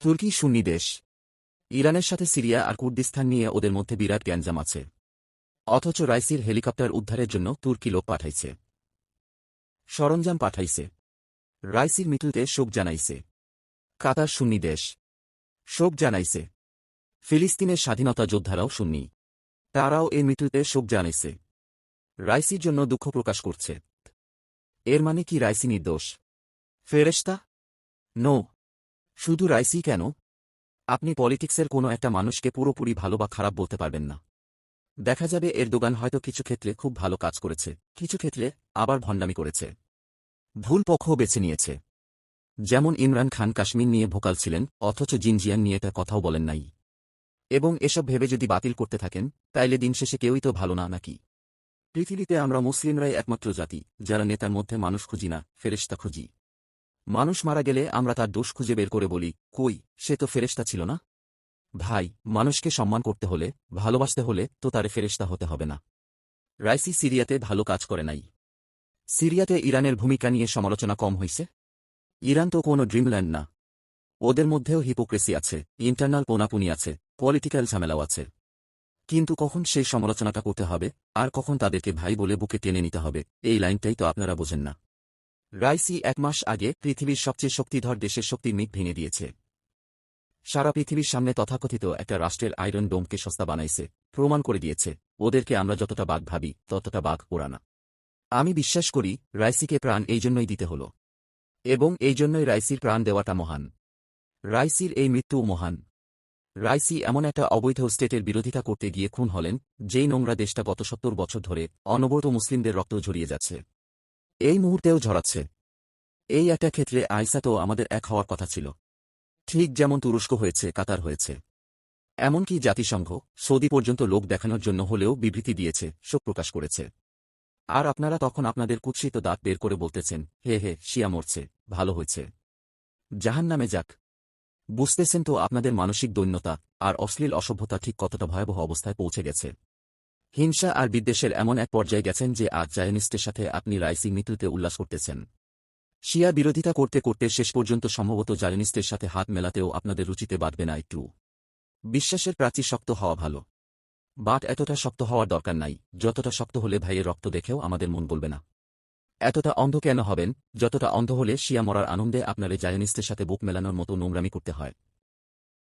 তুর্কি সুন্নি দেশ। ইরানের সাথে সিরিয়া আর কুর্দিস্তান নিয়ে ওদের মধ্যে বিরাট গ্যাঞ্জাম আছে। অথচ রাইসির হেলিকপ্টার উদ্ধারের জন্য তুর্কি লোক পাঠাইছে, সরঞ্জাম পাঠাইছে। রাইসির মৃত্যুতে শোক জানাইছে। কাতার সুন্নি দেশ, শোক জানাইছে। ফিলিস্তিনের স্বাধীনতা যোদ্ধারাও সুন্নি, তারাও এই মৃত্যুতে শোক জানাইছে। রাইসির জন্য দুঃখ প্রকাশ করছে। এর মানে কি রাইসি নির্দোষ? ফেরেশতা? নো। শুধু রাইসি কেন, আপনি পলিটিক্সের কোনো একটা মানুষকে পুরোপুরি ভালো বা খারাপ বলতে পারবেন না। দেখা যাবে এরদোগান হয়তো কিছু ক্ষেত্রে খুব ভালো কাজ করেছে, কিছু ক্ষেত্রে আবার ভণ্ডামি করেছে, ভুল পক্ষও বেছে নিয়েছে। যেমন ইমরান খান কাশ্মীর নিয়ে ভোকাল ছিলেন, অথচ জিনজিয়াং নিয়ে তার কথাও বলেন নাই। এবং এসব ভেবে যদি বাতিল করতে থাকেন, তাইলে দিন শেষে কেউই তো ভালো না নাকি? পৃথিবীতে আমরা মুসলিমরাই একমাত্র জাতি যারা নেতার মধ্যে মানুষ খুঁজি না, ফেরেশতা খুঁজি। মানুষ মারা গেলে আমরা তার দোষ খুঁজে বের করে বলি, কই, সে তো ফেরেশতা ছিল না। ভাই, মানুষকে সম্মান করতে হলে, ভালোবাসতে হলে তো তারে ফেরেশতা হতে হবে না। রাইসি সিরিয়াতে ভালো কাজ করে নাই। সিরিয়াতে ইরানের ভূমিকা নিয়ে সমালোচনা কম হইছে। ইরান তো কোনো ড্রিমল্যান্ড না। ওদের মধ্যেও হিপোক্রেসি আছে, ইন্টারনাল পোনাপুনি আছে, পলিটিক্যাল ঝামেলাও আছে। কিন্তু কখন সেই সমালোচনাটা করতে হবে, আর কখন তাদেরকে ভাই বলে বুকে টেনে নিতে হবে, এই লাইনটাই তো আপনারা বোঝেন না। রাইসি 1 মাস আগে পৃথিবীর সবচেয়ে শক্তিধর দেশের শক্তির মিথ ভেঙে দিয়েছে। সারা পৃথিবীর সামনে তথাকথিত একটা রাষ্ট্রের আয়রন ডোমকে সস্তা বানাইছে, প্রমাণ করে দিয়েছে ওদেরকে আমরা যতটা বাঘ ভাবি ততটা বাঘ ওরা না। আমি বিশ্বাস করি রাইসিকে প্রাণ এই জন্যই দিতে হল, এবং এই জন্যই রাইসির প্রাণ দেওয়াটা মহান। রাইসির এই মৃত্যুও মহান। রাইসি এমন একটা অবৈধ স্টেটের বিরোধিতা করতে গিয়ে খুন হলেন, যেই নোংরা দেশটা গত 70 বছর ধরে অনবরত মুসলিমদের রক্ত ঝরিয়ে যাচ্ছে, এই মুহূর্তেও ঝরাচ্ছে। এই একটা ক্ষেত্রে আইসা তো আমাদের এক হওয়ার কথা ছিল, ঠিক যেমন তুরস্ক হয়েছে, কাতার হয়েছে। এমনকি জাতিসংঘ, সৌদি পর্যন্ত লোক দেখানোর জন্য হলেও বিবৃতি দিয়েছে, শোক প্রকাশ করেছে। আর আপনারা তখন আপনাদের কুৎসিত দাঁত বের করে বলতেছেন, হে হে, শিয়া মরছে, ভালো হয়েছে, জাহান্নামে যাক। বুঝতেছেন তো আপনাদের মানসিক দৈন্যতা আর অশ্লীল অসভ্যতা ঠিক কতটা ভয়াবহ অবস্থায় পৌঁছে গেছে। হিংসা আর বিদ্বেষের এমন এক পর্যায়ে গেছেন যে আজ জায়নিস্টের সাথে আপনি রাইসি মৃত্যুতে উল্লাস করতেছেন। শিয়া বিরোধিতা করতে করতে শেষ পর্যন্ত সম্ভবত জায়নিস্টের সাথে হাত মেলাতেও আপনাদের রুচিতে বাঁধবে না একটু। বিশ্বাসের প্রাচীর শক্ত হওয়া ভালো, বাট এতটা শক্ত হওয়ার দরকার নাই, যতটা শক্ত হলে ভাইয়ের রক্ত দেখেও আমাদের মন বলবে না। এতটা অন্ধ কেন হবেন, যতটা অন্ধ হলে শিয়া মরার আনন্দে আপনারে জায়নিস্টের সাথে বুক মেলানোর মতো নোংরামি করতে হয়।